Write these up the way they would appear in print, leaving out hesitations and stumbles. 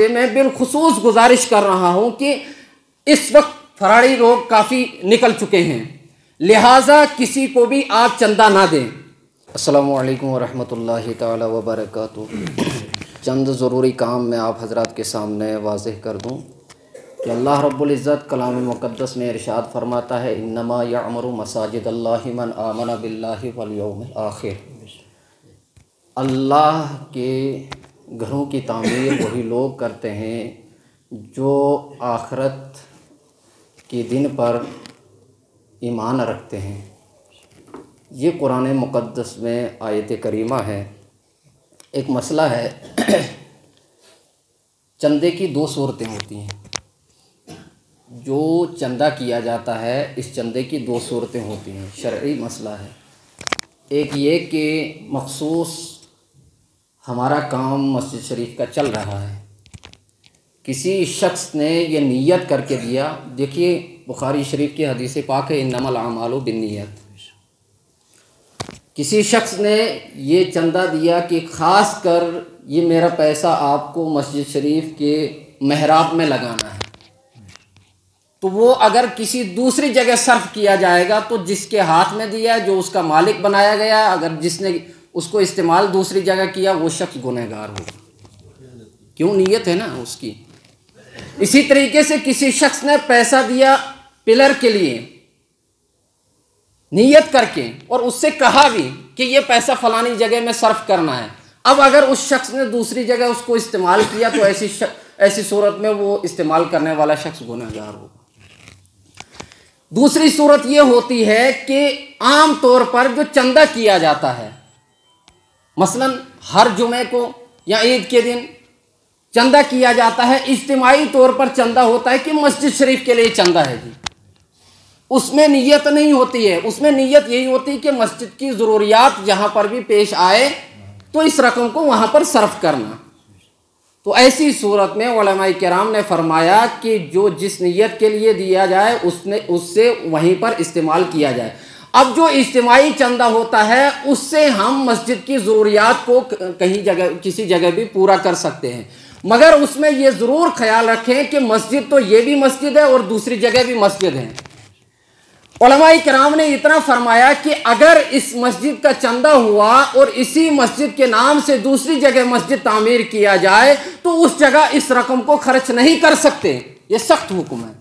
मैं बिलखुसूस गुजारिश कर रहा हूँ कि इस वक्त फराड़ी लोग काफ़ी निकल चुके हैं, लिहाजा किसी को भी आप चंदा ना दें। अस्सलामु अलैकुम वरहमतुल्लाहि ताला वबरकातुहू। चंद ज़रूरी काम मैं आप हज़रात के सामने वाज़ेह कर दूँ कि अल्लाह रब्बुल इज़्ज़त कलाम मुक़द्दस में इरशाद फरमाता है, इन्नमा यअमुरु मसाजिद अल्लाहि मन आमन बिल्लाहि वल यौमिल आखिर। अल्लाह के घरों की तामीर वही लोग करते हैं जो आखिरत के दिन पर ईमान रखते हैं। ये कुरान मुक़द्दस में आयत करीमा है। एक मसला है, चंदे की दो सूरतें होती हैं। जो चंदा किया जाता है, इस चंदे की दो सूरतें होती हैं। शरई मसला है। एक ये कि मखसूस हमारा काम मस्जिद शरीफ का चल रहा है, किसी शख्स ने ये नीयत करके दिया। देखिए बुखारी शरीफ की हदीस पाक है, इन्नमल आमालु बिन्नियत। किसी शख्स ने ये चंदा दिया कि ख़ास कर ये मेरा पैसा आपको मस्जिद शरीफ के महराब में लगाना है, तो वो अगर किसी दूसरी जगह सर्फ किया जाएगा तो जिसके हाथ में दिया है, जो उसका मालिक बनाया गया है, अगर जिसने उसको इस्तेमाल दूसरी जगह किया वो शख्स गुनहगार होगा। क्यों? नीयत है ना उसकी। इसी तरीके से किसी शख्स ने पैसा दिया पिलर के लिए नीयत करके, और उससे कहा भी कि ये पैसा फलानी जगह में सर्फ करना है। अब अगर उस शख्स ने दूसरी जगह उसको इस्तेमाल किया तो ऐसी सूरत में वो इस्तेमाल करने वाला शख्स गुनहगार होगा। दूसरी सूरत ये होती है कि आम तौर पर जो चंदा किया जाता है, मसलन हर जुमे को या ईद के दिन चंदा किया जाता है, इज्तिमाई तौर पर चंदा होता है कि मस्जिद शरीफ के लिए चंदा है जी। उसमें नीयत नहीं होती है। उसमें नीयत यही होती है कि मस्जिद की ज़रूरियात जहाँ पर भी पेश आए तो इस रकम को वहाँ पर सर्फ करना। तो ऐसी सूरत में उलमाए किराम ने फरमाया कि जो जिस नीयत के लिए दिया जाए उससे वहीं पर इस्तेमाल किया जाए। अब जो इज्तिमाई चंदा होता है उससे हम मस्जिद की ज़रूरियात को कहीं जगह किसी जगह भी पूरा कर सकते हैं, मगर उसमें ये ज़रूर ख्याल रखें कि मस्जिद तो ये भी मस्जिद है और दूसरी जगह भी मस्जिद है। उलमाए किराम ने इतना फरमाया कि अगर इस मस्जिद का चंदा हुआ और इसी मस्जिद के नाम से दूसरी जगह मस्जिद तामीर किया जाए तो उस जगह इस रकम को खर्च नहीं कर सकते। ये सख्त हुक्म है।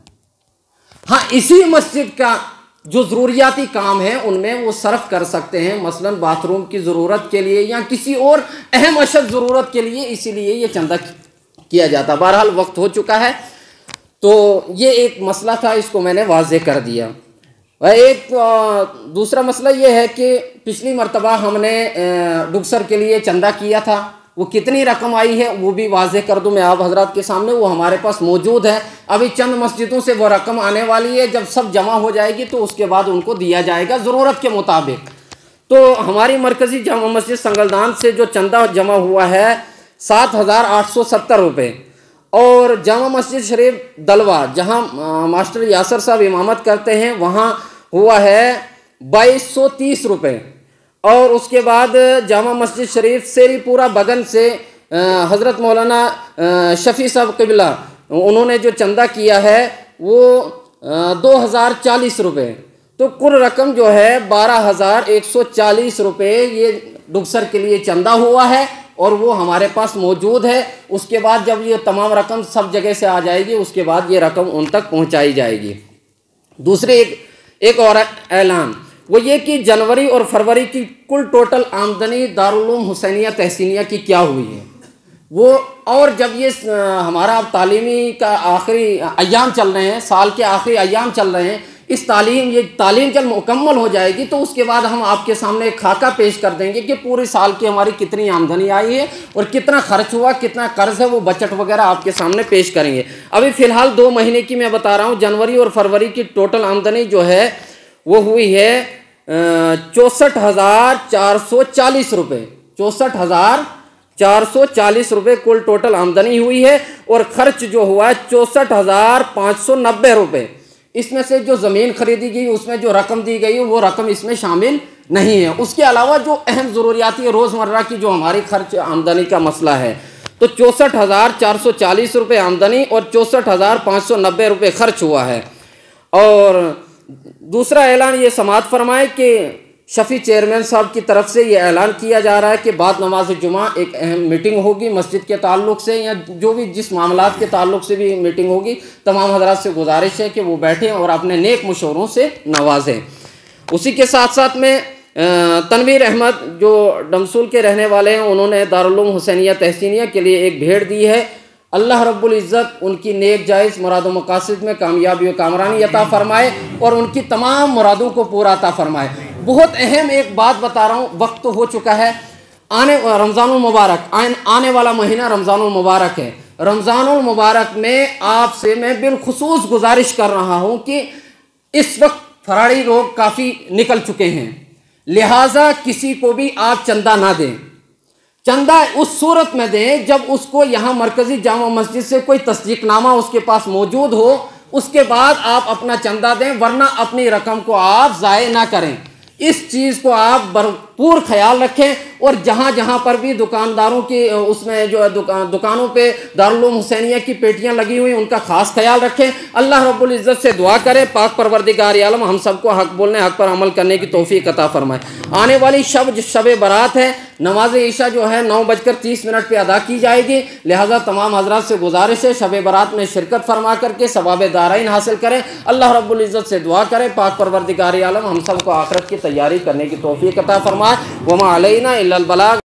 हाँ, इसी मस्जिद का जो ज़रूरियाती काम है उनमें वो सर्फ कर सकते हैं, मसलन बाथरूम की ज़रूरत के लिए या किसी और अहम अशद ज़रूरत के लिए, इसीलिए ये चंदा किया जाता। बहरहाल वक्त हो चुका है, तो ये एक मसला था, इसको मैंने वाज़ेह कर दिया। एक दूसरा मसला ये है कि पिछली मरतबा हमने डुक्सर के लिए चंदा किया था, वो कितनी रकम आई है वो भी वाज़ेह कर दूं मैं आप हजरात के सामने। वो हमारे पास मौजूद है। अभी चंद मस्जिदों से वो रकम आने वाली है, जब सब जमा हो जाएगी तो उसके बाद उनको दिया जाएगा ज़रूरत के मुताबिक। तो हमारी मरकज़ी जामा मस्जिद संगलदान से जो चंदा जमा हुआ है 7,870 रुपये, और जामा मस्जिद शरीफ दलवा जहाँ मास्टर यासर साहब इमामत करते हैं वहाँ हुआ है 2230 रुपये। और उसके बाद जामा मस्जिद शरीफ सेरीपुरा बगन से हज़रत मौलाना शफ़ी साहब क़िबला उन्होंने जो चंदा किया है वो 2040 रुपये। तो कुल रकम जो है 12,140 रुपये ये डुक्सर के लिए चंदा हुआ है और वो हमारे पास मौजूद है। उसके बाद जब ये तमाम रकम सब जगह से आ जाएगी उसके बाद ये रकम उन तक पहुंचाई जाएगी। दूसरे एक और ऐलान वो ये कि जनवरी और फरवरी की कुल टोटल आमदनी दारुल उलूम हुसैनिया तहसीनिया की क्या हुई है वो, और जब ये हमारा अब तालीमी का आखिरी अयाम चल रहे हैं, साल के आखिरी अयाम चल रहे हैं, इस तालीम जब मुकम्मल हो जाएगी तो उसके बाद हम आपके सामने एक खाका पेश कर देंगे कि पूरे साल की हमारी कितनी आमदनी आई है और कितना खर्च हुआ, कितना कर्ज है, वो बजट वगैरह आपके सामने पेश करेंगे। अभी फ़िलहाल 2 महीने की मैं बता रहा हूँ। जनवरी और फरवरी की टोटल आमदनी जो है वो हुई है 64,440 रुपये। 64,440 रुपये कुल टोटल आमदनी हुई है और खर्च जो हुआ है 64,590 रुपये। इसमें से जो ज़मीन खरीदी गई उसमें जो रकम दी गई वो रकम इसमें शामिल नहीं है। उसके अलावा जो अहम ज़रूरियाती रोज़मर्रा की जो हमारी खर्च आमदनी का मसला है तो 64,440 रुपये आमदनी और 64,590 रुपये खर्च हुआ है। और दूसरा ऐलान ये समाअत फरमाए कि शफ़ी चेयरमैन साहब की तरफ से ये ऐलान किया जा रहा है कि बाद नमाज जुमा एक अहम मीटिंग होगी मस्जिद के ताल्लुक़ से, या जो भी जिस मामलात के ताल्लुक़ से भी मीटिंग होगी, तमाम हज़रात से गुजारिश है कि वो बैठें और अपने नेक मशवरों से नवाजें। उसी के साथ साथ में तनवीर अहमद जो डमसूल के रहने वाले हैं, उन्होंने दारुल उलूम हुसैनिया तहसीनिया के लिए एक भेड़ दी है। अल्लाह रब्बुल इज़्ज़त उनकी नेक जायज़ मुराद व मकासद में कामयाबी व कामरानी अता फ़रमाए और उनकी तमाम मुरादों को पूरा अता फ़रमाए। बहुत अहम एक बात बता रहा हूँ, वक्त तो हो चुका है, रमज़ानुल मुबारक आने वाला महीना रमज़ानुल मुबारक है। रमज़ानुल मुबारक में आपसे मैं बिलखुसूस गुजारिश कर रहा हूँ कि इस वक्त फराड़ी लोग काफ़ी निकल चुके हैं, लिहाजा किसी को भी आप चंदा ना दें। चंदा उस सूरत में दें जब उसको यहाँ मरकज़ी जामा मस्जिद से कोई तस्दीकनामा उसके पास मौजूद हो, उसके बाद आप अपना चंदा दें, वरना अपनी रकम को आप ज़ाय ना करें। इस चीज़ को आप भरपूर ख्याल रखें और जहाँ जहाँ पर भी दुकानदारों की उसमें जो दुकानों पे दारुल उलूम हुसैनिया की पेटियाँ लगी हुई, उनका ख़ास ख्याल रखें। अल्लाह रब्बुल इज़्ज़त से दुआ करें पाक परवरदिगार आलम हम सबको हक बोलने, हक पर अमल करने की तौफीक अता फरमाए। आने वाली शब बारात है, नमाज ईशा जो है 9:30 पे अदा की जाएगी, लिहाजा तमाम हज़रात से गुजारिश है शब बारात में शिरकत फरमा करके सवाब दारैन हासिल करें। अल्लाह रब्बुल इज़्ज़त से दुआ करें पाक परवरदिगार आलम हम सबको आखिरत की तैयारी करने की तौफीक अता फरमाए। वमा अलैना इल्लल बलाग।